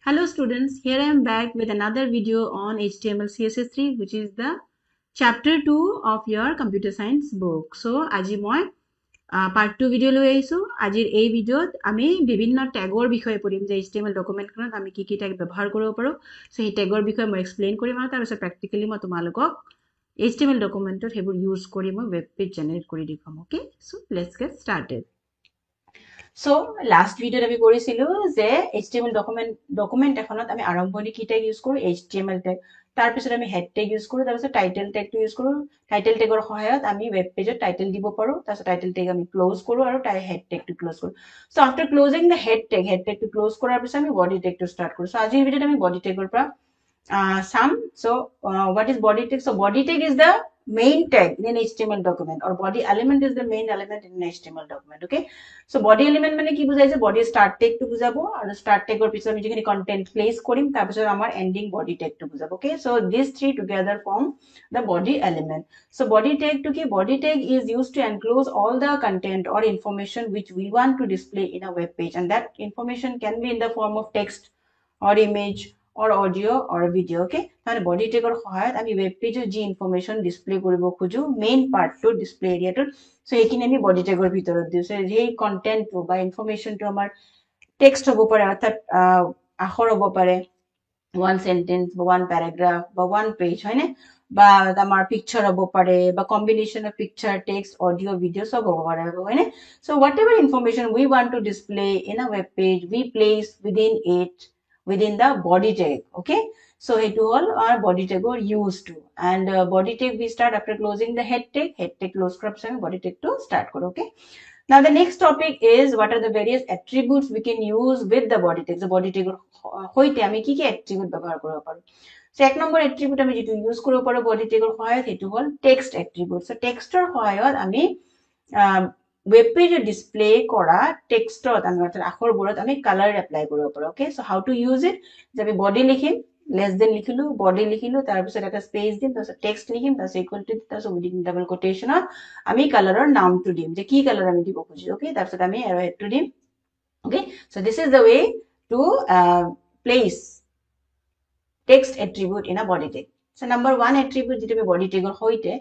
Hello students, here I am back with another video on HTML CSS3 which is the chapter 2 of your computer science book. So, আজি মই part 2 video লৈ আহিছো. আজিৰ এই ভিডিওত আমি বিভিন্ন ট্যাগৰ বিষয়ে পঢ়িম যে HTML ডকুমেন্টখনত আমি কি কি ট্যাগ ব্যৱহাৰ কৰিব পাৰো। সো এই ট্যাগৰ বিষয়ে মই এক্সপ্লেইন কৰিম আৰু তাৰ পিছত প্ৰ্যাকটিক্যালি মই তোমালোকক HTML ডকুমেন্টত হেবোৰ ইউজ কৰি মই ওয়েব পেজ জেনাৰেট কৰি দিম। Okay, so let's get started. So last video আমি কৰিছিলো যে HTML document এখনত আমি আৰম্ভণি কি ট্যাগ ইউজ কৰো HTML ট্যাগ তাৰ পিছত আমি হেড ট্যাগ ইউজ কৰো তাৰ পিছত টাইটেল ট্যাগটো ইউজ কৰো টাইটেল ট্যাগৰ সহায়ত আমি ওয়েব পেজত টাইটেল দিব পাৰো তাৰ পিছত টাইটেল ট্যাগ আমি ক্লোজ কৰো আৰু হেড ট্যাগটো ক্লোজ কৰো so after closing the head ট্যাগটো ক্লোজ কৰাৰ পিছত আমি বডি ট্যাগটো স্টাৰ্ট কৰো সো আজিৰ ভিডিওত আমি বডি ট্যাগৰ পৰা some so what is body tag? So body tag is the main tag in an HTML document or body element is the main element in an HTML document. Okay, so body element মানে কি বুঝাইছে body start tag to বুঝাবো আৰু start tag এর পিছনে আমি যেখানে content place করিম তার পিছনে আমার ending body tag to বুঝাবো. Okay, so these three together form the body element. So body tag to কি body tag is used to enclose all the content or information which we want to display in a web page, and that information can be in the form of text or image or audio or video. Okay, তাহলে body tag সহায়ত আমি web page যি information display কৰিব খুজো main part to display area to so এইখিনি আমি body tag ভিতৰত দিও so এই content বা information to আমাৰ text হ'ব পাৰে অৰ্থাৎ আখৰ হ'ব পাৰে one sentence বা one paragraph বা one page হয় না বা আমাৰ picture হ'ব পাৰে বা combination of picture text audio video সব হ'ব পাৰে হয় না so whatever information we want to display in a web page we place within the body tag. Okay, so it all our body tag are used to, and body tag we start after closing the head tag close corruption body tag to start karo. Okay, now the next topic is what are the various attributes we can use with the body tag. So body tag hoite ami ki attribute ব্যবহার করব পারো so এক নম্বর attribute আমি যেটো use করব পারো body tag এর সহায়ত হেতু হল text attribute. So text এর সহায়ত আমি web page display করা টেক্সটত আমি অর্থাৎ আখৰবোৰত আমি কালাৰ এপ্লাই কৰিব পাৰো. Okay, so how to use it? যে আমি body লিখিম less than লিখিলো body লিখিলো তাৰ পিছত এটা স্পেস দিম তাৰ পিছত টেক্সট লিখিম তাৰ পিছত ইকুৱেল টু তাৰ পিছত উইদিন ডাবল কোটেশনত আমি কালাৰৰ নামটো দিম যে কি কালাৰ আমি দিব খুজি. Okay, তাৰ পিছত আমি এৰো হেডটো দিম. Okay, so this is the way to place text attribute in a body tag. So number 1 attribute যেটো আমি body tag ৰ সৈতে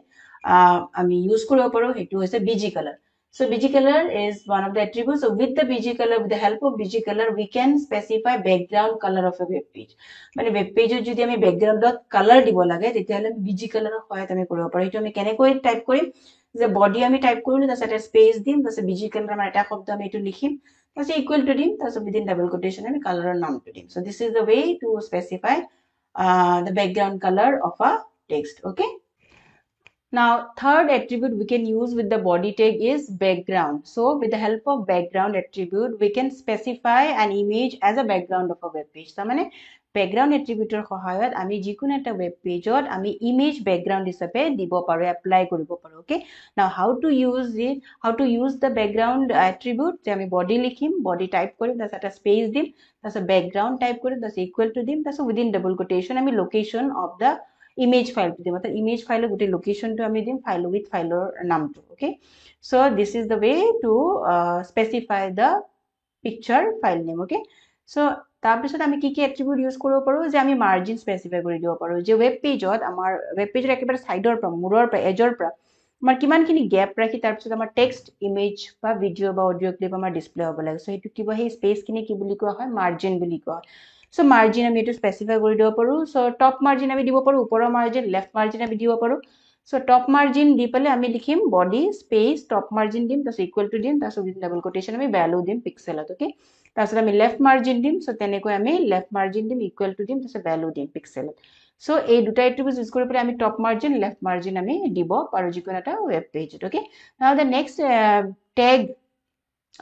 আমি ইউজ কৰিব পাৰো হেতু হৈছে bg color. So bg color is one of the attributes. So with the bg color, with the help of bg color, we can specify background color of a web page. মানে web page যদি আমি backgroundত color দিব লাগে তেতিয়াহলে bg color ৰ সহায়ত আমি কৰিব পাৰো. এটো আমি কেনেকৈ টাইপ কৰিম যে body আমি টাইপ কৰিলো তাৰপিছত এটা স্পেস দিম তাৰপিছত bg color আমাৰ এটা শব্দ আমি এটো লিখিম তাৰপিছত ইকুৱেল টু দিম তাৰপিছত within double quotation আমি কালাৰৰ নামটো দিম. So this is the way to specify the background color of a text. Okay, now third attribute we can use with the body tag is background. So with the help of background attribute we can specify an image as a background of a web page. So মানে background attribute এর সহায়ত আমি যিকোনো একটা web pageত আমি image background হিচাপে দিব পাৰো apply কৰিব পাৰো. Okay, now how to use the background attribute যে আমি body লিখিম body টাইপ কৰিম তাৰপিছত এটা স্পেস দিম তাৰপিছত background টাইপ কৰিম তাৰপিছত ইকুৱেল টু দিম তাৰপিছত within double quotation আমি location of the image file to dim image file gote location to ami dim file with file naam to. Okay, so this is the way to specify the picture file name. Okay, so tar pisot ami ki attribute use koribo paro je ami margin specify kori dibo paro je web page ot amar web page er ekebare side or pra muror pra edge or pra amar kiman khini gap rakhi tar pisot amar text image ba video ba audio clip amar display hobo lage so etu kiba he space kini ki boli koa hoy margin boli koa. So margin আমি এটো specify কৰি দিব পাৰো so top margin আমি দিব পাৰো ওপৰৰ margin left margin আমি দিব পাৰো so top margin দি পেলে আমি লিখিম body space top margin দিম তাছ ইকুৱেল টু দিম তাছ উইথ ডাবল কোটেশন আমি ভ্যালু দিম পিক্সেলত. ওকে, তাছ আমি left margin দিম so তেনেকৈ আমি left margin দিম ইকুৱেল টু দিম তাছ ভ্যালু দিম পিক্সেলত. so এই দুটা এট্ৰিবিউটস ইউজ কৰি পেলে আমি top margin left margin আমি দিব পাৰো যিকোনো এটা ওয়েব পেজত. Okay, now the next tag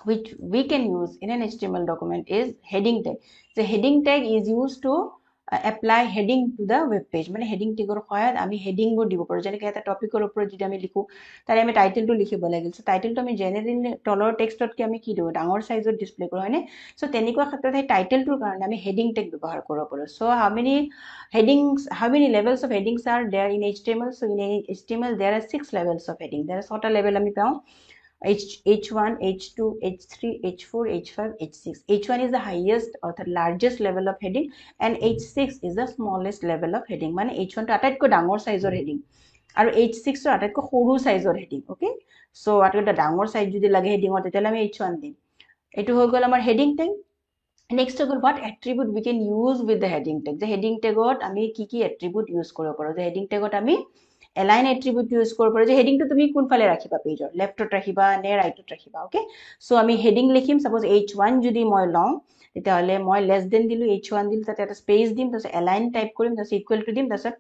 which we can use in an HTML document is heading tag. The heading tag is used to apply heading to the web page. মানে heading tag or সহায়ত আমি heading বোৰ দিব পাৰো যেনেকৈ এটা টপিকৰ ওপৰত যদি আমি লিখো তাৰে আমি টাইটেলটো লিখিব লাগিল so টাইটেলটো আমি জেনাৰেলি তলৰ টেক্সটত কি আমি কি দিও ডাঙৰ সাইজত ডিসপ্লে কৰো হয়নে so তেনেকুৱা ক্ষেত্ৰত এই টাইটেলটোৰ কাৰণে আমি heading tag ব্যৱহাৰ কৰিব পাৰো. So how many levels of headings are there in HTML? So in HTML there are 6 levels of heading. There are 6টা level আমি পাও H1, H2, H3, H4, H5, H6. H1 is the highest or the largest level of heading, and H6 is the smallest level of heading. মানে H1 to আটাইতকৈ ডাঙৰ সাইজৰ heading আৰু H6 to আটাইতকৈ সৰু সাইজৰ heading. Okay, so আটাইতকৈ ডাঙৰ size যদি লাগে হেডিঙত তেতিয়াহ'লে আমি H1 দিম. এইটো হৈ গ'ল আমাৰ হেডিং টেগ. নেক্সট হৈ গ'ল what attribute we can use with the heading tag. যে হেডিং টেগত আমি কি attribute ইউজ কৰিব পাৰোঁ. যে হেডিং টেগত আমি align attribute ইউজ কৰিব পাৰোঁ. যে হেডিংটো তুমি কোনফালে ৰাখিবা, পেজৰ লেফটত ৰাখিবা নে ৰাইটত ৰাখিবা. ওকে, সো আমি হেডিং লিখিম. সাপোজ H1 যদি মই লওঁ তেতিয়াহ'লে মই লেছ দেন দিলোঁ, H1 দিলোঁ, তাতে এটা স্পেচ দিম, তাৰপিছত এলাইন টাইপ কৰিম, তাৰপিছত ইকুৱেল টু দিম, তাৰপিছত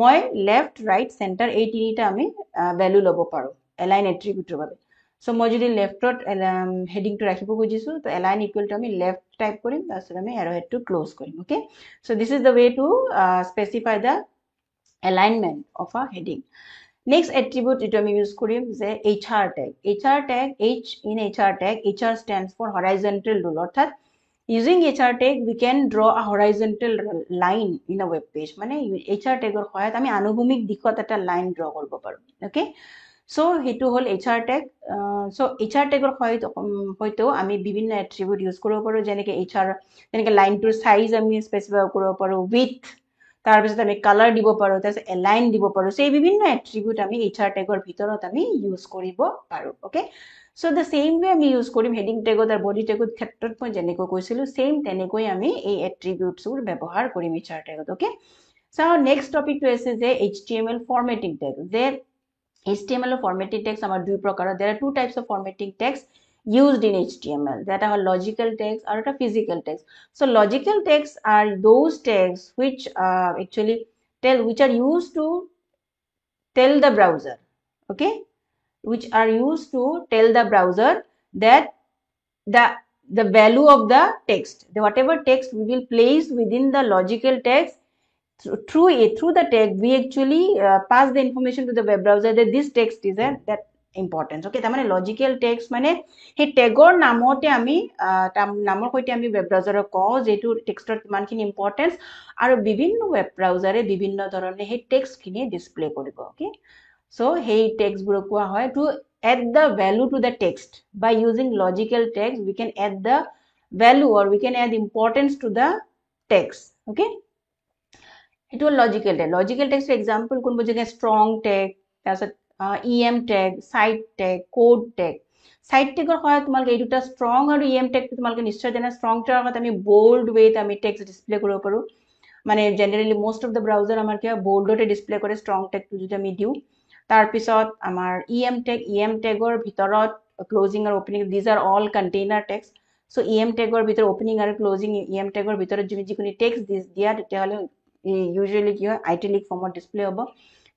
মই লেফট ৰাইট চেণ্টাৰ এই তিনিটা আমি ভেলু ল'ব পাৰোঁ এলাইন এট্ৰিবিউটৰ বাবে. সো মই যদি লেফটত হেডিংটো ৰাখিব খুজিছোঁ তো এলাইন ইকুৱেল টু আমি লেফট টাইপ কৰিম, তাৰপিছত আমি এৰ'হেডটো ক্ল'জ কৰিম. Okay, so this is the way to specify the alignment of a heading. Next attribute যেটো আমি ইউজ কৰিম যে HR tag. HR tag, H in HR tag, HR stands for horizontal rule. অর্থাৎ using HR tag we can draw a horizontal line in a web page. মানে HR tag এর সহায়ত আমি আনুভূমিক দিশত এটা লাইন ড্ৰ কৰিব পাৰো. ওকে, সো হেতু হল HR tag. So HR tag এৰ হয়তো আমি বিভিন্ন attribute ইউজ কৰিব পাৰো, যেনেকে যেনেকে লাইনটোৰ সাইজ আমি স্পেসিফাই কৰিব পাৰো, width, তাৰপিছত আমি কালাৰ দিব পাৰো, তাৰপিছত এলাইন দিব পাৰো. সো এই বিভিন্ন এট্ৰিবিউট আমি HR টেগৰ ভিতৰত আমি ইউজ কৰিব পাৰো. ওকে, সো দ্য সেম ৱে আমি ইউজ কৰিম হেডিং টেগত আৰু বডি টেগৰ ক্ষেত্ৰত মই যেনেকৈ কৈছিলো সেম তেনেকৈ আমি এই এট্ৰিবিউটছবোৰ ব্যৱহাৰ কৰিম HR টেগত. ওকে, সো নেক্সট টপিকটো আছে যে HTML ফৰমেটিং টেগ. যে HTML formatting tags আমাৰ দুই প্ৰকাৰৰ. There are two types of formatting tags used in HTML. That are logical tags or physical tags. So logical tags are those tags which which are used to tell the browser, okay, which are used to tell the browser that the value of the text, whatever text we will place within the logical tags. Through the tag we actually pass the information to the web browser that this text is that importance. Okay, তাৰ মানে logical text মানে সেই টেগৰ নামতে আমি নামৰ সৈতে আমি web ব্ৰাউজাৰক কওঁ যেটো টেক্সটৰ কিমানখিনি ইম্পৰ্টেন্স আৰু বিভিন্ন ৱেব ব্ৰাউজাৰে বিভিন্ন ধৰণে সেই টেক্সটখিনি ডিসপ্লে কৰিব. ওকে, সো সেই টেক্সটবোৰ কোৱা হয় two add the value to the text. By using logical tags we can add the value or we can add importance to the text. Okay, it will logical tag. Logical text for example কোনবোৰ যেনে strong tag, তাৰপিছত EM tag, site tag, code tag. Site tag হয় তোমালোকে এই দুটা strong আৰু EM tag তোমালোকে নিশ্চয় জানা. strong tag লগত আমি bold way আমি text display কৰিব পাৰো. মানে generally most of the browser আমাৰ কি bold তে display কৰে strong tag টো যদি আমি দিও. তাৰ পিছত আমাৰ EM tagৰ ভিতৰত closing আৰু opening, these are all container tags. So EM tagৰ ভিতৰত opening আৰু closing EM tagৰ ভিতৰত যদি যিকোনো text দিয়া তেতিয়াহলে usually কি হয় italic ফৰ্মত ডিসপ্লে হ'ব.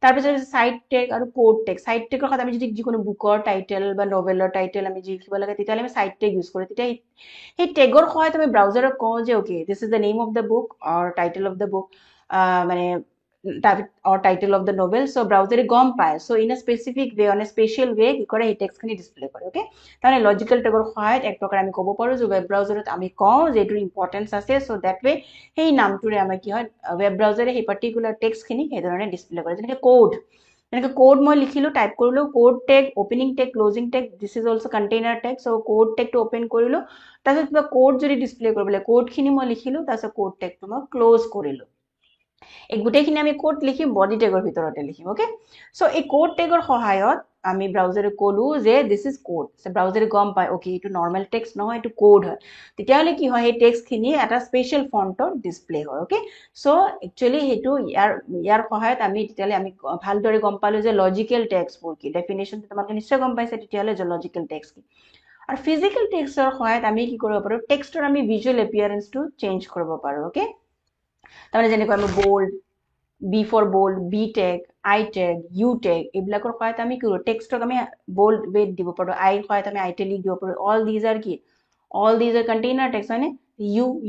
তাৰপিছত সাইট টেগ আৰু কোড টেগ. সাইট টেগৰ কথা আমি যদি যিকোনো বুকৰ টাইটেল বা নভেলৰ টাইটেল আমি লিখিব লাগে তেতিয়াহলে আমি সাইট টেগ ইউজ কৰো. তেতিয়া সেই টেগৰ সহায়ত আমি ব্ৰাউজাৰক কওঁ যে okay this is the name of the book or title of the book, মানে or title of the novel. So browser গম পায়. So in a specific way, on a special way কি কৰে এই টেক্সটখিনি ডিসপ্লে কৰে. ওকে, তাহলে logical টেগৰ সহায়ত এক প্ৰকাৰ আমি ক'ব পাৰো যে ওয়েব ব্ৰাউজাৰত আমি কওঁ যে এটোৰ ইম্পৰ্টেন্স আছে. সো দ্যাট ওয়ে সেই নামটোৰে আমাৰ কি হয় ওয়েব ব্ৰাউজাৰে সেই পাৰ্টিকুলাৰ টেক্সটখিনি এই ধৰণে ডিসপ্লে কৰে. যেনেকৈ কোড মই লিখিলো টাইপ কৰিলো code tag, opening tag, closing tag, this is also container tag. So code টেগটো ওপেন কৰিলো, তাৰপিছত কিবা কোড যদি ডিসপ্লে কৰিবলৈ কোডখিনি মই লিখিলো, তাৰপিছত কোড টেগটো মই ক্লোজ কৰিলো. এই গোটেইখিনি আমি কোড লিখিম বডি টেগৰ ভিতৰতে লিখিম. ওকে, সো এই কোড টেগৰ সহায়ত আমি ব্ৰাউজাৰে কলো যে দিস ইজ কোড. সো ব্ৰাউজাৰে গম পায় ওকে এইটো নৰ্মেল টেক্সট নহয়, এইটো কোড হয়. তেতিয়াহলে কি হয় এই টেক্সটখিনি এটা স্পেশাল ফন্টৰ ডিসপ্লে হয়. ওকে, সো একচুয়ালি হেতু ইয়াৰ সহায়ত আমি তেতিয়াহলে আমি ভালদৰে গম পালো যে লজিক্যাল টেক্সটবোৰ কি, ডেফিনেশন তোমালোকে নিশ্চয় গম পাইছে তেতিয়াহলে যে লজিক্যাল টেক্সট কি. আৰু ফিজিক্যাল টেক্সটৰ সহায়ত আমি কি কৰিব পাৰো টেক্সটৰ আমি ভিজুৱেল এপিয়াৰেন্সটো চেঞ্জ কৰিব পাৰো. ওকে, তাৰমানে যেনেকৈ আমি bold, B for bold, B tag, I tag, U tag এইবিলাকৰ সহায়ত আমি কি কৰো টেক্সটক আমি bold weight দিব পাৰো, I সহায়ত আমি italic দিব পাৰো. all these are container tags হয়নে.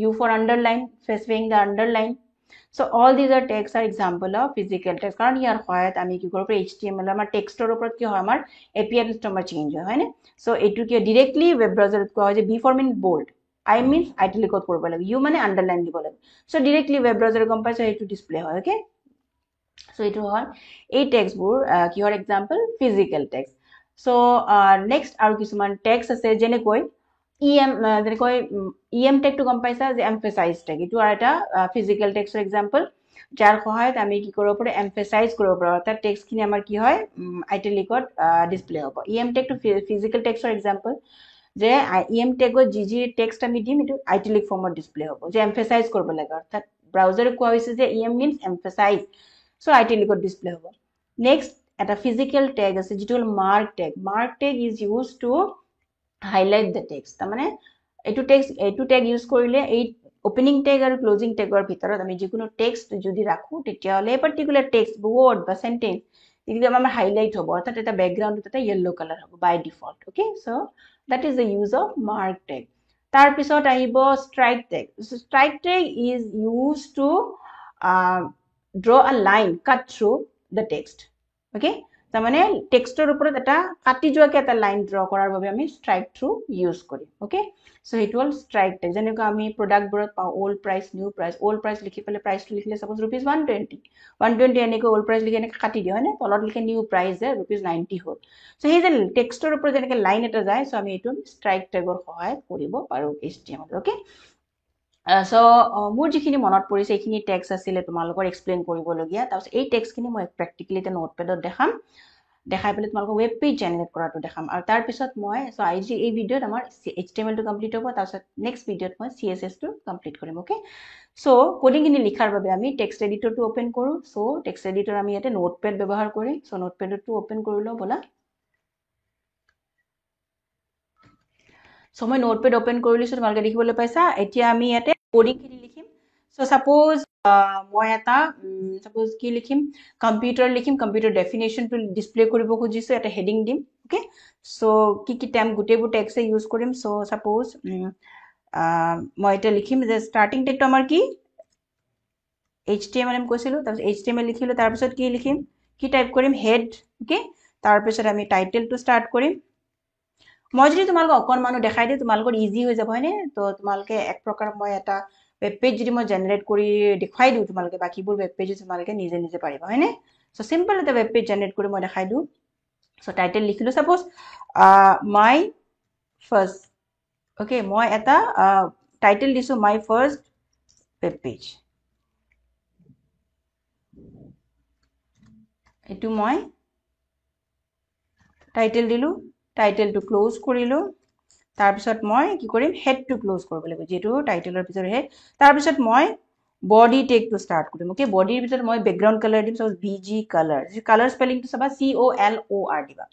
U for underline, specifying the underline. So all these are tags are example of physical tags. কারণ ইয়াৰ সহায়ত আমি কি কৰিব পাৰো HTML আমাৰ টেক্সটৰ ওপৰত কি হয় আমাৰ এপিয়াৰেন্সটো আমাৰ চেঞ্জ হয় হয়নে. সো এটো কি ডাইৰেক্টলি ওয়েব ব্ৰাউজাৰত কোৱা হয় যে B for mean bold, I means italicত কৰিব লাগে, U মানে আন্ডাৰলাইন দিব লাগে. সো ডাইৰেক্টলি ওয়েব ব্ৰাউজাৰে গম পাইছে এইটো ডিসপ্লে হয়. ওকে, সো এইটো হয় এই টেক্সটবোৰ কিহৰ example physical text. So next আৰু কিছুমান টেক্স আছে যেনেকৈ EM যেনেকৈ EM টেগটো গম পাইছা যে এমফেসাইজ টেগ ইটো আৰু এটা ফিজিক্যাল টেক্সৰ এক্সাম্পল যাৰ সহায়ত আমি কি কৰিব পাৰো এমফেসাইজ কৰিব পাৰো অৰ্থাৎ টেক্সটখিনি আমাৰ কি হয় আইটেলিকত ডিসপ্লে হ'ব EM টেগটো ফিজিক্যাল টেক্সৰ এক্সাম্পল যে EM টেগত যি টেক্সট আমি দিম এটো আইটেলিক ফৰ্মত ডিসপ্লে হ'ব যে এমফেসাইজ কৰিব লাগে অৰ্থাৎ ব্ৰাউজাৰে কোৱা হৈছে যে EM means emphasize so আইটেলিকত ডিসপ্লে হ'ব নেক্সট এটা ফিজিক্যাল টেগ আছে যেটো হল mark tag is used to highlight the text তাৰ মানে এইটো টেগ ইউজ কৰিলে এই ওপেনিং টেগ আৰু ক্লোজিং টেগৰ ভিতৰত আমি যিকোনো টেক্সট যদি ৰাখো তেতিয়া হলে পাৰ্টিকুলাৰ টেক্সট ওয়াৰ্ড বা সেন্টেন্স এগুলো আমাৰ হাইলাইট হ'ব অৰ্থাৎ এটা ব্যাকগ্ৰাউণ্ডত এটা ইয়েলো কালাৰ হ'ব by default okay so that is the use of mark tag তাৰ পিছত আহিব strike tag is used to draw a line cut through the text okay তাৰ মানে টেক্সটৰ ওপৰত এটা কাটি যোৱাকে এটা লাইন ড্ৰ কৰাৰ বাবে আমি স্ট্ৰাইক থ্ৰু ইউজ কৰিম okay so it will strike tag যেনেকৈ আমি প্ৰডাক্ট বোৰত পাও old price new price old price লিখি পেলে প্ৰাইসটো লিখিলে সপোজ ₹120 এনেকৈ ওল্ড প্ৰাইস লিখি এনেকৈ কাটি দিও হয়নে তলত লিখে নিউ প্ৰাইস যে ₹90 হ'ল সো এই যে টেক্সটৰ ওপৰত যেনেকৈ লাইন এটা যায় সো আমি এটো স্ট্ৰাইক টেগৰ সহায়ত কৰিব পাৰো HTML ওকে সো মোৰ যিখিনি মনত পৰিছে এইখিনি টেক্সট আছিল তোমালোকৰ এক্সপ্লেইন কৰিবলগীয়া তাৰপিছত এই টেক্সটখিনি মই প্ৰ্যাকটিক্যালি এটা নোটপ্যাডত দেখাই পেলে তোমালোকক ওয়েব পেজ জেনাৰেট কৰাটো দেখাম আৰু তাৰ পিছত মই সো আজি এই ভিডিওত আমাৰ HTML টো কমপ্লিট হ'ব তাৰপিছত নেক্সট ভিডিওত মই CSS টো কমপ্লিট কৰিম ওকে সো কোডিংখিনি লিখাৰ বাবে আমি টেক্সট এডিটৰটো ওপেন কৰো সো টেক্সট এডিটৰ আমি ইয়াতে নোটপ্যাড ব্যৱহাৰ কৰিম সো নোটপ্যাডটো ওপেন কৰি লও বলা সো মই নোটপ্যাড ওপেন কৰি লৈছো তোমালোকে দেখিবলৈ পাইছা এতিয়া আমি ইয়াতে কোডিংখিনি লিখিম সো সাপোজ মই এটা সাপোজ কি লিখিম কম্পিউটাৰ ডেফিনেশনটো ডিসপ্লে কৰিব খুজিছো এটা হেডিং দিম ওকে সো কি টাইম গুটেবোৰ টেক্সট ইউজ কৰিম সো সাপোজ মই এটা লিখিম যে স্টাৰ্টিং টেগটো আমাৰ কি HTML কৈছিলো তাৰ HTML লিখিলো তাৰ পিছত কি লিখিম কি টাইপ কৰিম হেড ওকে তাৰ পিছত আমি টাইটেলটো স্টাৰ্ট কৰিম মই যদি তোমালোকক অকনমানো দেখাই দিও তোমালোকৰ ইজি হৈ যাব হয়নে তো তোমালোকে এক প্ৰকাৰ মই এটা वेब पेज যদি মই জেনাৰেট কৰি দেখাই দিও তোমালোকে বাকিবোৰ वेब पेज তোমালোকে নিজে পাৰিবা হয়নে সো সিম্পল এটা वेब पेज জেনাৰেট কৰি মই দেখাই দিও সো টাইটেল লিখিলো সাপোজ মাই ফার্স্ট ওকে মই এটা টাইটেল দিছো মাই ফার্স্ট वेब पेज এটু মই টাইটেল দিলো টাইটেলটো ক্লোজ কৰিলো তাৰ পিছত মই কি কৰিম হেড টু ক্লোজ কৰিব লাগিব যেটো টাইটেলৰ পিছৰ হেড তাৰ পিছত মই বডি টেগটো স্টাৰ্ট কৰিম ওকে বডিৰ পিছত মই ব্যাকগ্ৰাউণ্ড কালাৰ দিম সো BG কালাৰ যে কালাৰ স্পেলিংটো সবা COLOR দিবা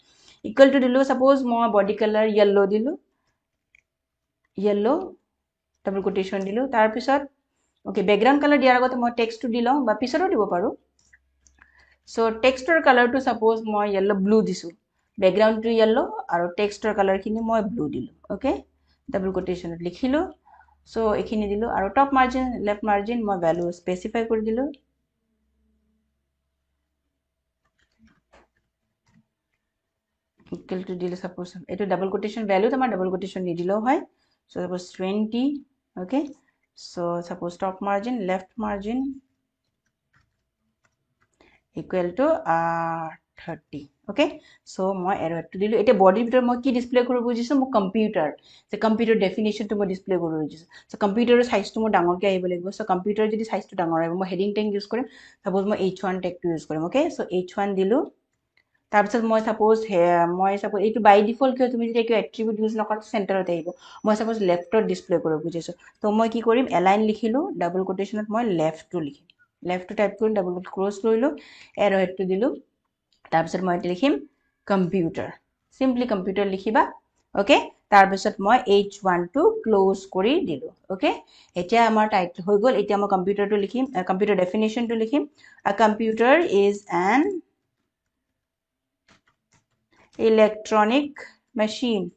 ইকুৱেল টু দিলো সাপোজ মই বডি কালাৰ yellow দিলো yellow ডাবল কোটেশন দিলো তাৰ পিছত ওকে ব্যাকগ্ৰাউণ্ড কালাৰ দিয়াৰ আগতে মই টেক্সটটো দিলও বা পিছৰো দিব পাৰো সো টেক্সটৰ কালাৰটো সাপোজ মই yellow ব্লু দিছো बैकग्राउंड टू येलो और टेक्स्टर कलर खिनि মই ব্লু দিলো ওকে ডাবল কোটেশনত লিখিলো সো এখিনি দিলো আৰু টপ মাৰ্জিন লেফট মাৰ্জিন মই ভ্যালু স্পেসিফাই কৰি দিলো ইকুয়াল টু দিলে সাপোজ এটো ডাবল কোটেশন ভ্যালু তোমাৰ ডাবল কোটেশন দি দিলো হয় so suppose 20 okay so suppose top margin left margin equal to 30 okay so মই এৰো এটো দিলো এটা বডিৰ ভিতৰ মই কি ডিসপ্লে কৰিব বুজিছো মই কম্পিউটাৰ যে কম্পিউটাৰ ডেফিনেশনটো মই ডিসপ্লে কৰিব বুজিছো সো কম্পিউটাৰৰ সাইজটো মই ডাঙৰকৈ আহিব লাগিব সো কম্পিউটাৰ যদি সাইজটো ডাঙৰ আহিব মই হেডিং টেগ ইউজ কৰিম সাপোজ মই H1 টেগটো ইউজ কৰিম ওকে সো H1 দিলো তাৰ পিছত মই সাপোজ এইটো বাই ডিফল্ট কিয় তুমি যদি একো এট্ৰিবিউট ইউজ নকৰা সেন্টাৰত আহিব মই সাপোজ লেফটত ডিসপ্লে কৰিব বুজিছো তো মই কি কৰিম এলাইন লিখিলো ডাবল কোটেশনত মই লেফটটো লিখিম লেফটটো টাইপ কৰি ডাবল ক্লোজ কৰিলো এৰো হেডটো দিলো তাৰ পিছত মই লিখিম কম্পিউটাৰ সিম্পলি কম্পিউটাৰ লিখিবা ওকে তাৰ পিছত মই H1 টো ক্লোজ কৰি দিলো ওকে এতিয়া আমাৰ টাইটেল হৈ গল এতিয়া মই কম্পিউটাৰটো লিখিম কম্পিউটাৰ ডেফিনেশনটো লিখিম a computer is an electronic machine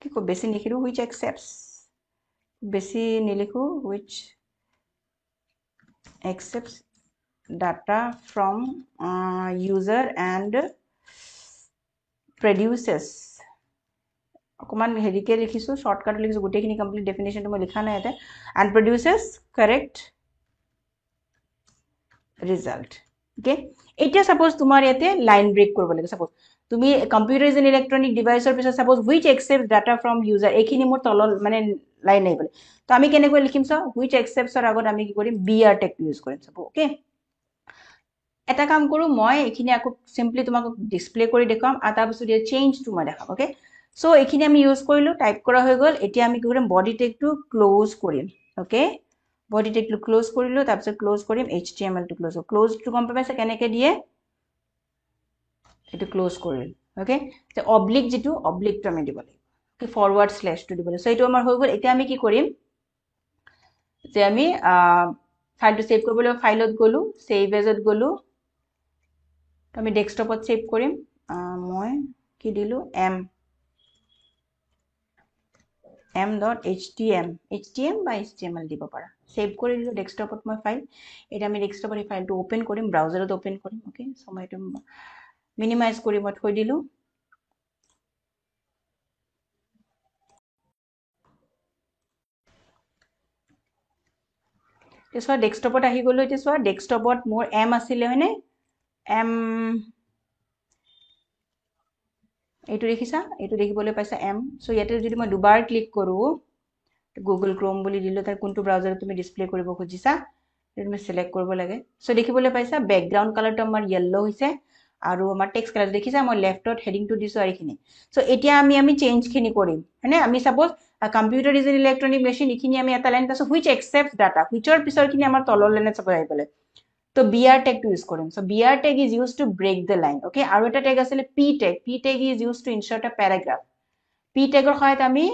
কি কো বেছি লিখিলো which accepts বেছি নিলিখো which accepts data from user and produces অকমান হেৰিকে লিখিছো শর্টকাট লিখিছো গুটেখিনি কমপ্লিট ডেফিনেশনটো মই লিখা নাই ইয়াতে and produces correct result okay এতিয়া সাপোজ তোমাৰ ইয়াতে লাইন ব্ৰেক কৰিব লাগে সাপোজ তুমি কম্পিউটাৰ ইজ এন ইলেক্ট্ৰনিক ডিভাইচৰ পিছত suppose which accepts data from user এইখিনি মোৰ তল মানে লাইন নাই বলে তো আমি কেনেকৈ লিখিম চ হুইচ একসেপ্টছৰ আগত আমি কি কৰিম বিআৰ টেগটো ইউজ কৰিম সব ওকে এটা কাম কৰো মই এইখিনি আকৌ সিম্পলি তোমাক ডিসপ্লে কৰি দেখাম আৰু তাৰ পিছত এই চেঞ্জটো মই দেখাম ওকে সো এইখিনি আমি ইউজ কৰিলো টাইপ কৰা হৈ গল এতিয়া আমি কি কৰিম বডি টেগটো ক্লোজ কৰিম ওকে বডি টেগটো ক্লোজ কৰিলো তাৰ পিছত ক্লোজ কৰিম html টো ক্লোজ টো গম পাইছে কেনেকৈ দিয়ে এটো ক্লোজ কৰিল ওকে তে অবলিক যেটো অবলিকটো আমি দিব লাগিব কি ফৰওয়াৰ্ড স্ল্যাশ টো দিব লাগিব সো এটো আমাৰ হৈ গল এতিয়া আমি কি কৰিম যে আমি ফাইলটো সেভ কৰিবলৈ ফাইলত গলো সেভ এজত গলো আমি ডেস্কটপত সেভ কৰিম মই কি দিলো m.htm বা html দিব পাৰা সেভ কৰি দিলো ডেস্কটপত মই ফাইল এটা আমি ডেস্কটপত এই ফাইলটো ওপেন কৰিম ব্ৰাউজাৰত ওপেন কৰিম ওকে সো মই এটো মিনিমাইজ কৰি মই থৈ দিলো তেসো ডেস্কটপত আহি গলো তেসো ডেস্কটপত মোৰ m আছিল হয়নে m এইটো দেখিছা এইটো দেখিবলৈ পাইছা m সো ইয়াতে যদি মই দুবাৰ ক্লিক কৰো গুগল ক্ৰোম বুলি দিলো তাৰ কোনটো ব্ৰাউজাৰত তুমি ডিসপ্লে কৰিব খুজিছা তুমি সিলেক্ট কৰিব লাগে সো দেখিবলৈ পাইছা ব্যাকগ্ৰাউণ্ড কালাৰটো আমাৰ ইয়েলো হৈছে আৰু আমাৰ টেক্সট কালাৰ দেখিছা মই লেফটত হেডিংটো দিছো আৰু এইখিনি সো এতিয়া আমি চেঞ্জ খিনি কৰিম হয়নে আমি suppose computer is an electronic machine এইখিনি আমি এটা লাইন তাছো হুইচ একসেপ্টস ডাটা হুইচৰ পিছৰখিনি আমাৰ তলৰ লাইনত সব আহি গলে তো br tag to use কৰিম so br tag is used to break the line okay আৰু এটা tag আছে p tag is used to insert a paragraph p tagৰ সহায়ত আমি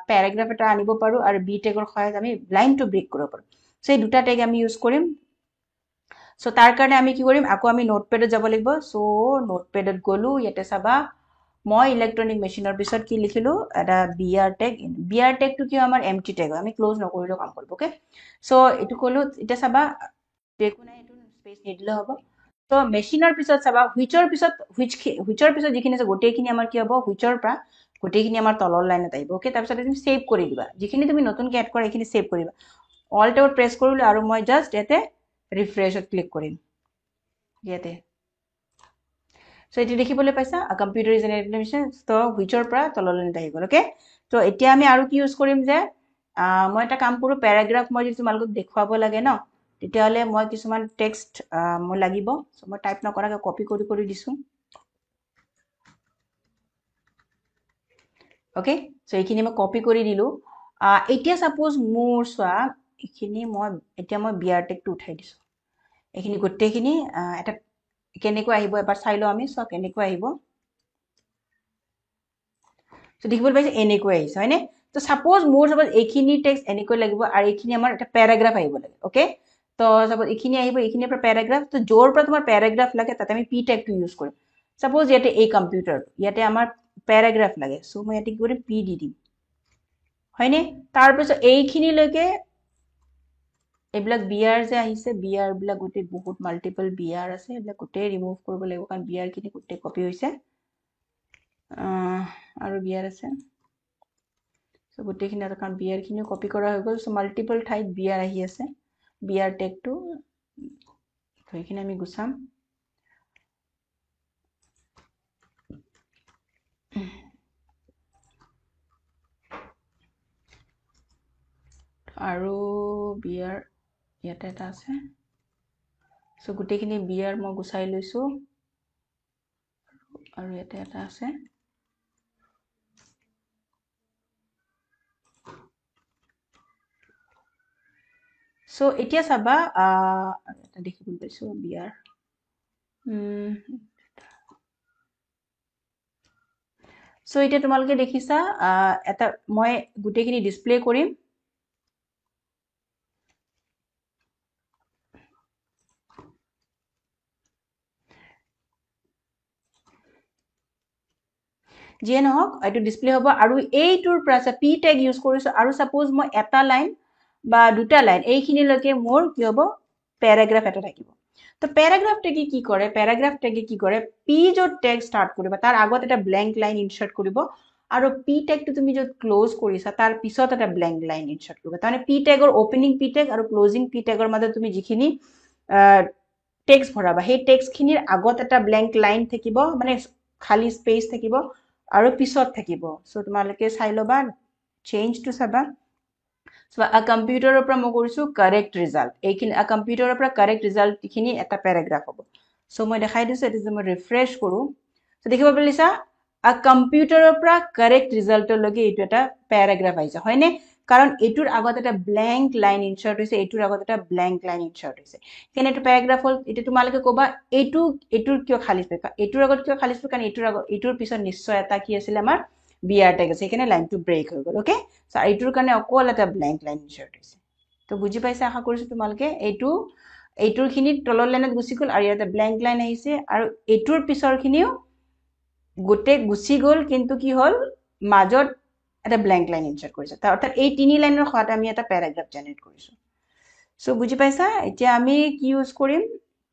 প্যাৰাগ্ৰাফ এটা আনিব পাৰো আৰু b tagৰ সহায়ত আমি লাইন টু ব্ৰেক কৰিব পাৰো সো এই দুটা tag আমি ইউজ কৰিম সো তাৰ কাৰণে আমি কি কৰিম আকৌ আমি নোটপ্যাডত যাব লাগিব সো নোটপ্যাডত গলো ইয়াতে চাবা মই ইলেক্ট্ৰনিক মেচিনৰ পিছত কি লিখিলো এটা br tag টো কি আমাৰ এমটি tag আমি ক্লোজ নকৰিলেও কাম কৰিব ওকে সো এটো কলো এটা চাবা দেখো নাই এটো স্পেস নিদিলে হ'ব তো মেচিনৰ পিছত চাবা হুইচৰ পিছত যিখিনি আছে গোটেইখিনি আমাৰ কি হ'ব হুইচৰ পৰা গোটেইখিনি আমাৰ তলৰ লাইনত আহিব ওকে তাৰ পিছত তুমি সেভ কৰি দিবা যিখিনি তুমি নতুনকৈ এড কৰা এইখিনি সেভ কৰিবা অল টেবত প্ৰেছ কৰিলে আৰু মই জাস্ট ইয়াতে ৰিফ্ৰেশত ক্লিক কৰিম ইয়াতে সো এটি দেখিবলৈ পাইছা computer is an electronic machine তো হুইচৰ পৰা তলৰ লাইনত আহি গল ওকে তো এতিয়া আমি আৰু কি ইউজ কৰিম যে মই এটা কাম কৰো প্যাৰাগ্ৰাফ মই যদি তোমালোকক দেখুৱাব লাগে ন তেতিয়ালে মই কিছুমান টেক্সট মই লাগিব সো মই টাইপ নকৰাকৈ কপি কৰি দিছো ওকে সো এইখিনি মই কপি কৰি দিলো এতিয়া সাপোজ মোৰ সোৱা এইখিনি মই এতিয়া মই br tag টো উঠাই দিছো এইখিনি গোটেইখিনি এটা কেনেকৈ আহিব এবাৰ চাই লও আমি সো কেনেকৈ আহিব সো দেখিবলৈ পাইছে এনেকৈ আহিছে হয়নে তো সাপোজ এইখিনি টেক্সট এনেকৈ লাগিব আৰু এইখিনি আমাৰ এটা প্যাৰাগ্ৰাফ আহিব লাগে ওকে তো সাপোজ এইখিনি আহিব এইখিনিৰ পৰা প্যাৰাগ্ৰাফ তো জোৰ পৰা তোমাৰ প্যাৰাগ্ৰাফ লাগে তাতে আমি p tag টো ইউজ কৰিম সাপোজ ইয়াতে এই কম্পিউটাৰ ইয়াতে আমাৰ প্যাৰাগ্ৰাফ লাগে সো মই ইয়াতে কি কৰিম p দি দিম হয়নে তাৰ পিছত এইখিনি লৈকে এইবিলাক br যে আহিছে br বিলাক গোটে বহুত মাল্টিপল br আছে এইবিলাক গোটে ৰিমুভ কৰিব লাগিব কাৰণ br খিনি গোটে কপি হৈছে আৰু br আছে সো গোটেইখিনি কাৰণ br খিনিও কপি কৰা হৈ গল সো মাল্টিপল ঠাইত br আহি আছে br tag টো এইখিনি আমি গুছাম আৰু br ইয়াতে এটা আছে সো গোটেইখিনি br মই গুছাই লৈছো আৰু ইয়াতে এটা আছে সো এতিয়া চাবা এটা দেখিবলৈ পাইছো br সো এতিয়া তোমালোকে দেখিছা এটা মই গোটেইখিনি ডিসপ্লে কৰিম যিয়ে নহওক এটো ডিসপ্লে হ'ব আৰু এইটোৰ পৰা p tag ইউজ কৰিছো আৰু সাপোজ মই এটা লাইন বা দুটা লাইন এইখিনি লৈকে মোৰ কি হ'ব প্যাৰাগ্ৰাফ এটা থাকিব তো প্যাৰাগ্ৰাফ টেগে কি কৰে p যত টেগ স্টাৰ্ট কৰিবা তাৰ আগত এটা ব্ল্যাঙ্ক লাইন ইনসাৰ্ট কৰিব আৰু p tag টো তুমি যত ক্লোজ কৰিছা তাৰ পিছত এটা ব্ল্যাঙ্ক লাইন ইনসাৰ্ট কৰিব তাৰমানে p tagৰ ওপেনিং p tag আৰু ক্লোজিং p tagৰ মাজত তুমি যিখিনি টেক্সট ভৰাবা সেই টেক্সট খিনিৰ আগত এটা ব্ল্যাঙ্ক লাইন থাকিব মানে খালি স্পেচ থাকিব আৰু পিছত থাকিব সো তোমালোকে চাই লবা চেঞ্জ টু চাবা সো আ কম্পিউটাৰৰ পৰা মই কৰিছো কাৰেক্ট ৰিজাল্ট এইখিনি আ কম্পিউটাৰৰ পৰা কাৰেক্ট ৰিজাল্ট খিনি এটা প্যাৰাগ্ৰাফ হ'ব সো মই দেখাই দিছো এটো যে মই ৰিফ্ৰেশ কৰো সো দেখিব পাৰিছা আ কম্পিউটাৰৰ পৰা কাৰেক্ট ৰিজাল্টৰ লগে এইটো এটা প্যাৰাগ্ৰাফ আহিছে হয়নে কাৰণ এটোৰ আগত এটা ব্ল্যাঙ্ক লাইন ইনসাৰ্ট হৈছে এটোৰ আগত এটা ব্ল্যাঙ্ক লাইন ইনসাৰ্ট হৈছে কেনে এটো প্যাৰাগ্ৰাফ হল এটা তোমালোকে কবা এটোৰ কিয় খালি স্পেচ এটোৰ আগত কিয় খালি স্পেচ কাৰণ এটোৰ পিছত নিশ্চয় এটা কি আছিল আমাৰ বিআৰ ট্যাগ আছে কেনে লাইনটো ব্ৰেক হৈ গল ওকে সো এটোৰ কাৰণে অকল এটা ব্ল্যাঙ্ক লাইন ইনসাৰ্ট হৈছে তো বুজি পাইছা আশা কৰিছো তোমালোকে এটোৰ খিনি তলৰ লাইনত গুছি গল আৰু ইয়াতে ব্ল্যাঙ্ক লাইন আহিছে আৰু এটোৰ পিছৰ খিনিও গোটে গুছি গল কিন্তু কি হল মাজত এটা ব্ল্যাঙ্ক লাইন ইনসার্ট কৰিছে অৰ্থাৎ এই তিনি লাইনৰ সহায়ত আমি এটা প্যাৰাগ্ৰাফ জেনাৰেট কৰিছো সো বুজি পাইছা এতিয়া আমি কি ইউজ কৰিম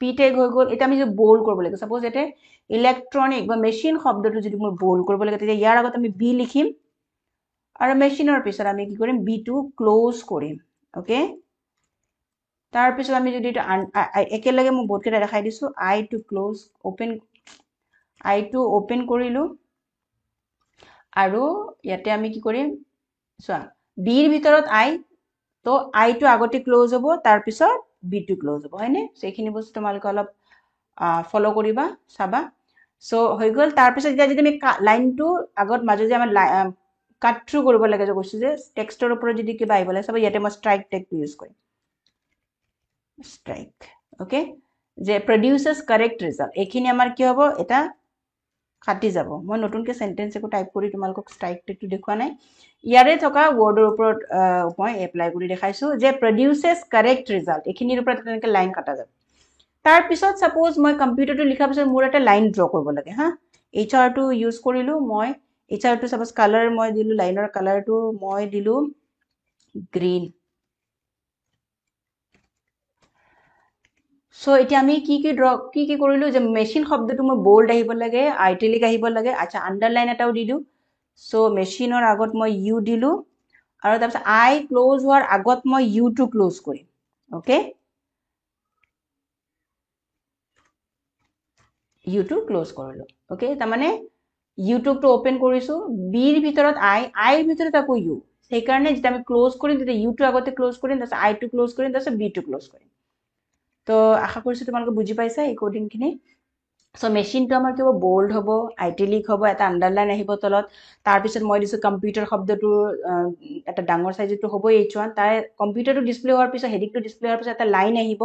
পি ট্যাগ হৈ গল এটা আমি যে বোল্ড কৰিব লাগে সাপোজ এতে ইলেক্ট্ৰনিক বা মেশিন শব্দটো যদি মই বোল্ড কৰিব লাগে তেতিয়া ইয়াৰ আগত আমি বি লিখিম আৰু মেশিনৰ পিছত আমি কি কৰিম বি টু ক্লোজ কৰিম ওকে তাৰ পিছত আমি যদি একেলগে মই বোৰ্ড কেটা দেখাই দিছো আই টু ক্লোজ ওপেন কৰিলো আৰু ইয়াতে আমি কি কৰিম চোৱা বিৰ ভিতৰত আই তো আই টু আগতে ক্লোজ হ'ব তাৰ পিছত বি টু ক্লোজ হ'ব হয়নে সেইখিনি বস্তু তোমালোকে অলপ ফলো কৰিবা চাবা সো হৈ গল তাৰ পিছত যদি আমি লাইনটো আগত মাজে যে আমাৰ কাট থ্ৰু কৰিব লাগে যে কৈছো যে টেক্সটৰ ওপৰত যদি কিবা আহিব লাগে চাবা ইয়াতে মই স্ট্ৰাইক টেগটো ইউজ কৰিম স্ট্ৰাইক ওকে যে প্ৰডিউসেস কাৰেক্ট ৰিজাল্ট এইখিনি আমাৰ কি হ'ব এটা কাটি যাব মই নতুনকে সেন্টেন্স একো টাইপ কৰি তোমালোকক স্ট্ৰাইক টেগটো দেখুৱা নাই ইয়াৰে থকা ওয়াৰ্ডৰ ওপৰত মই এপ্লাই কৰি দেখাইছো যে প্ৰডিউসেস কাৰেক্ট ৰিজাল্ট এইখিনিৰ ওপৰত তেনেকে লাইন কাটা যাব তাৰ পিছত সাপোজ মই কম্পিউটাৰটো লিখা পিছত মোৰ এটা লাইন ড্ৰ কৰিব লাগে হা এইচআৰ টো ইউজ কৰিলো মই এইচআৰ টো সাপোজ কালাৰ মই দিলো লাইনৰ কালাৰটো মই দিলো গ্ৰীন সো এতিয়া আমি কি কৰিলো যে মেশিন শব্দটো মই বোল্ড আহিব লাগে আইটালিক আহিব লাগে আচ্ছা আন্ডাৰলাইন এটাও দিলো সো মেশিনৰ আগত মই ইউ দিলো আৰু তাৰপিছত আই ক্লোজ হোৱাৰ আগত মই ইউ টু ক্লোজ কৰিম ওকে ইউ টু ক্লোজ কৰিলো ওকে তাৰ মানে ইউটিউব টো ওপেন কৰিছো বিৰ ভিতৰত আইৰ ভিতৰত আকৌ ইউ সেই কাৰণে যেটা আমি ক্লোজ কৰিম তেতিয়া ইউ টু আগতে ক্লোজ কৰিম তাৰপিছত আই টু ক্লোজ কৰিম তাৰপিছত বি টু ক্লোজ কৰিম তো আশা কৰিছো তোমালোকে বুজি পাইছা এই কোডিং খিনি সো মেশিনটো আমাৰ কিবা বোল্ড হ'ব আইটালিক হ'ব এটা আন্ডাৰলাইন আহিব তলত তাৰ পিছত মই দিছো কম্পিউটাৰ শব্দটো এটা ডাঙৰ সাইজটো হ'ব h1 তাৰ কম্পিউটাৰটো ডিসপ্লে হোৱাৰ পিছত হেডিংটো ডিসপ্লে হোৱাৰ পিছত এটা লাইন আহিব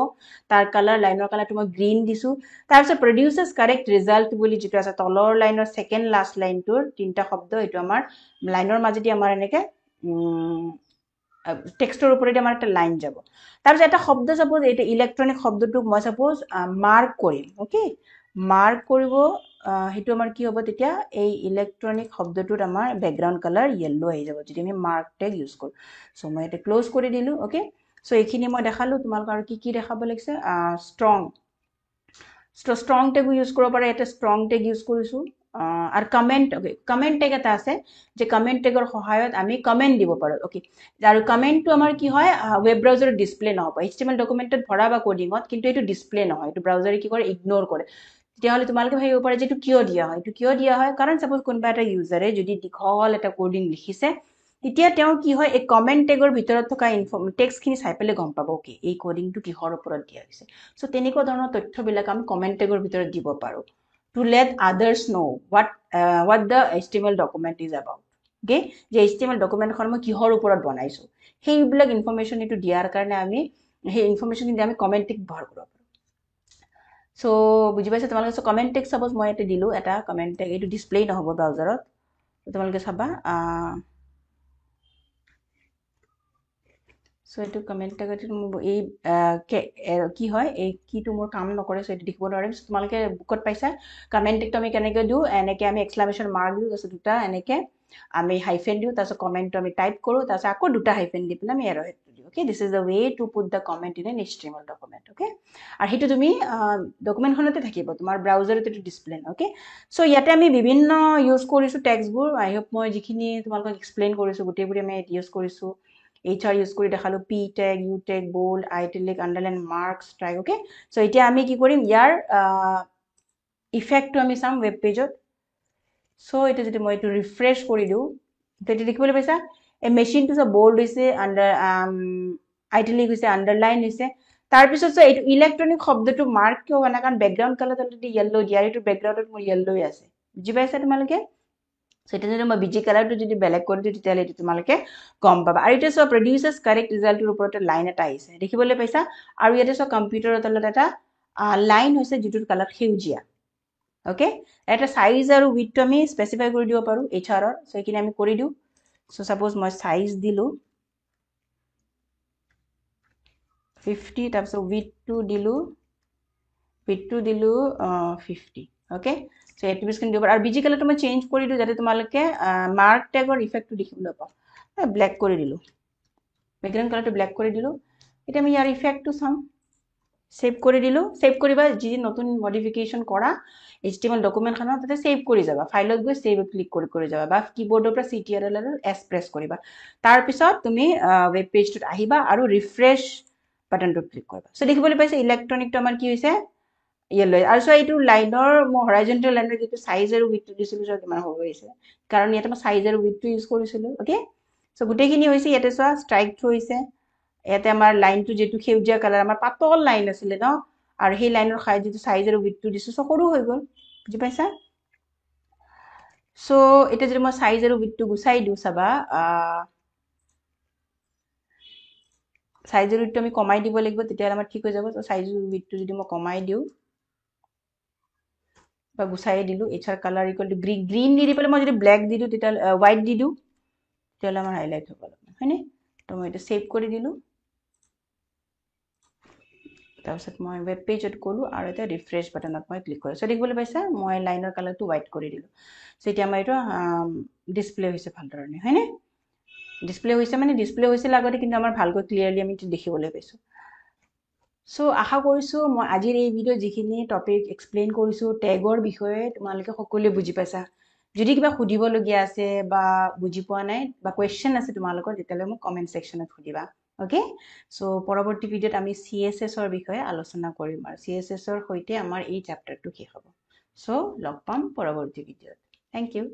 তাৰ কালাৰ লাইনৰ কালাৰটো মই গ্ৰীন দিছো তাৰ পিছত প্ৰডিউসেস কাৰেক্ট ৰিজাল্ট বুলি যেটো আছে তলৰ লাইনৰ সেকেন্ড লাষ্ট লাইনটোৰ তিনটা শব্দ এটো আমাৰ লাইনৰ মাজেদি আমাৰ এনেকে টেক্সটৰ ওপৰেদি আমাৰ একটা লাইন যাব তাৰ পিছত এটা শব্দ সাপোজ এটা ইলেক্ট্ৰনিক শব্দটোক মই সাপোজ মাৰ্ক কৰিম ওকে মাৰ্ক কৰিব হেতু আমাৰ কি হ'ব তেতিয়া এই ইলেক্ট্ৰনিক শব্দটোৰ আমাৰ ব্যাকগ্ৰাউন্ড কালাৰ ইয়েলো আহি যাব যদি আমি মাৰ্ক ট্যাগ ইউজ কৰো সো মই এটা ক্লোজ কৰি দিলো ওকে সো এইখিনি মই দেখালো তোমালোক আৰু কি দেখাব লাগিছে ষ্ট্ৰং ট্যাগ ইউজ কৰিব পাৰে এটা ষ্ট্ৰং ট্যাগ ইউজ কৰিছো আৰু কমেন্ট ট্যাগ এটা আছে যে কমেন্ট ট্যাগৰ সহায়ত আমি কমেন্ট দিব পাৰো ওকে আৰু কমেন্টটো আমাৰ কি হয় ওয়েব ব্ৰাউজাৰত ডিসপ্লে নহব HTML ডকুমেন্টত ভৰা বা কোডিংত কিন্তু এটো ডিসপ্লে নহয় এটো ব্ৰাউজাৰে কি কৰে ইগনোৰ কৰে তেতিয়াহলে তোমালোকে ভাবিব পাৰে যে এটো কিয় দিয়া হয় কাৰণ সাপোজ কোনবা এটা ইউজাৰে যদি দীঘল এটা কোডিং লিখিছে তেতিয়া তেওঁ কি হয় এই কমেন্ট ট্যাগৰ ভিতৰত থকা টেক্সট খিনি চাই পেলে গম পাব ওকে এই কোডিংটো কিহৰ ওপৰত দিয়া হৈছে সো তেনেকুৱা ধৰণৰ তথ্যবিলাক আমি কমেন্ট ট্যাগৰ ভিতৰত দিব পাৰো to let others know what the HTML document is about okay যে HTML document খন মই কিহৰ ওপৰত বনাইছো সেইবিলাক ইনফৰমেশন এটো দিয়াৰ কাৰণে আমি সেই ইনফৰমেশন দি আমি কমেন্ট টেগ ব্যৱহাৰ কৰিব পাৰো সো বুজি পাইছা তোমালোকে সো কমেন্ট টেগ সাপোজ মই এটা দিলো এটা কমেন্ট টেগ এটো ডিসপ্লে নহব ব্ৰাউজাৰত তোমালোকে চাবা সো এটো কমেন্ট টেগত এই কি হয় এই কিটো মোৰ কাম নকৰে সো এটো দেখিব নোৱাৰিম তোমালোকে বুকত পাইছা কমেন্ট টেগটো আমি কেনেকৈ দিও এনেকৈ আমি এক্সক্লেমেশন মাৰ্ক দিও তাৰপিছত দুটা এনেকৈ আমি হাইফেন দিও তাৰপিছত কমেন্টটো আমি টাইপ কৰো তাৰপিছত আকৌ দুটা হাইফেন দি পেলাই আমি এৰ হেডটো দিও okay this is the way to put the comment in an HTML document okay আৰু হেতু তুমি ডকুমেন্টখনতে থাকিব তোমাৰ ব্ৰাউজাৰত এটো ডিসপ্লে ওকে সো ইয়াতে আমি বিভিন্ন ইউজ কৰিছো টেক্সটবোৰ আই হোপ মই যিখিনি তোমালোকক এক্সপ্লেইন কৰিছো গোটেইবোৰ আমি ইউজ কৰিছো HR ইউজ কৰি দেখালো P tag U tag bold italic underline mark strike okay so এতিয়া আমি কি কৰিম ইয়াৰ ইফেক্টটো আমি চাম ওয়েব পেজত সো এটা যদি মই এইটো ৰিফ্ৰেছ কৰি দিওঁ তেতিয়া দেখিবলৈ পাইছা এই মেচিনটো সব বোল্ড হৈছে আন্ডাৰ আইটালিক হৈছে আন্ডাৰলাইন হৈছে তাৰ পিছত এইটো ইলেক্ট্ৰনিক শব্দটো মাৰ্ক কিয় হোৱা নাই কাৰণ বেকগ্ৰাউণ্ড কালাৰটো অলৰেডি য়েল্লো দিয়া এইটো বেকগ্ৰাউণ্ডত মোৰ য়েল্লোই আছে বুজি পাইছা তোমালোকে সো এটা যদি মই বিজি কালাৰটো যদি বেলেগ কৰি দিওঁ তেতিয়াহ'লে এইটো তোমালোকে গম পাবা আৰু এটা সব প্ৰডিউচাৰ্ছ কাৰেক্ট ৰিজাল্টৰ ওপৰতে লাইন এটা আহিছে দেখিবলৈ পাইছা আৰু ইয়াতে সব কম্পিউটাৰৰ তলত এটা লাইন হৈছে যিটোৰ কালাৰ সেউজীয়া ওকে এটা সাইজ আৰু উইডটো আমি স্পেসিফাই কৰি দিব পাৰো এইচআৰৰ সো এইখিনি আমি কৰি দিও সো সাপোজ মই সাইজ দিলো 50 তাৰপিছত উইডটো দিলো 50 ওকে সো এট্ৰিবিউটছখিনি দিব আৰু বিজি কালাৰটো মই চেঞ্জ কৰি দিও যাতে তোমালোকে মাৰ্ক ট্যাগৰ ইফেক্টটো দেখিবলৈ পাও ব্ল্যাক কৰি দিলো বেকগ্ৰাউণ্ড কালাৰটো ব্ল্যাক কৰি দিলো এটা আমি ইয়াৰ ইফেক্টটো চাম সেভ কৰি দিলো সেভ কৰিবা যি নতুন মডিফিকেশন কৰা HTML ডকুমেন্ট খানৰ তাতে সেভ কৰি যাবা ফাইলত গৈ সেভ ক্লিক কৰি যাবা বা কিবোৰ্ডৰ পৰা CTRL আৰু S প্ৰেছ কৰিবা তাৰ পিছত তুমি ওয়েব পেজটোত আহিবা আৰু ৰিফ্ৰেছ বাটনটো ক্লিক কৰিবা সো দেখিবলৈ পাইছে ইলেক্ট্ৰনিকটো আমাৰ কি হৈছে য়েল্লো আৰু সো এইটো লাইনৰ হৰাইজন্টেল লাইনৰ যেটো সাইজ আৰু উইডটো দিছিলো সো কিমান হৈ গৈছে কাৰণ ইয়াতে মই সাইজ আৰু উইডটো ইউজ কৰিছিলো ওকে সো গুটেখিনি হৈছে ইয়াতে সো স্ট্ৰাইক হৈছে ইয়াতে আমাৰ লাইনটো যেটো সেউজীয়া কালাৰ আমাৰ পাতল লাইন আছিল ন আৰু সেই লাইনৰ খাই যেটো সাইজ আৰু উইডটো দিছো সো সৰু হৈ গল বুজি পাইছা সো এটা যদি মই সাইজ আৰু উইডটো গুছাই দিও চাবা সাইজ আৰু উইডটো আমি কমাই দিব লাগিব তেতিয়া আমাৰ ঠিক হৈ যাব সো সাইজ আৰু উইডটো যদি মই কমাই দিও বা গুছাই দিলো HR colour equal to green দি পেলাই মই যদি ব্ল্যাক দি দিও তেতিয়া হোৱাইট দি দিও তেতিয়া আমাৰ হাইলাইট হ'ব হয়নে তো মই এটা সেভ কৰি দিলো তাৰপিছত মই ওয়েব পেজত গলো আৰু এটা ৰিফ্ৰেছ বাটনত মই ক্লিক কৰিছো দেখিবলৈ পাইছা মই লাইনৰ কালাৰটো হোৱাইট কৰি দিলো সো এতিয়া আমাৰ এটা ডিসপ্লে হৈছে ভালদৰে হয়নে ডিসপ্লে হৈছে মানে ডিসপ্লে হৈছিল আগতে কিন্তু আমাৰ ভালকৈ ক্লিয়াৰলি আমি দেখিবলৈ পাইছো সো আশা কৰিছো মই আজিৰ এই ভিডিও যিখিনি টপিক এক্সপ্লেইন কৰিছো ট্যাগৰ বিষয়ে তোমালোকে সকলোৱে বুজি পাইছা যদি কিবা সুধিব লগিয়া আছে বা বুজি পোৱা নাই বা কোৱেশ্চন আছে তোমালোকৰ তেতিয়ালে মোক কমেন্ট সেকশনত সুধিবা ওকে সো পৰৱৰ্তী ভিডিওত আমি CSS ৰ বিষয়ে আলোচনা কৰিম আৰু CSS ৰ হৈতে আমাৰ এই চ্যাপ্টাৰটো শেষ হ'ব সো লগ পাম পৰৱৰ্তী ভিডিওত থ্যাংক ইউ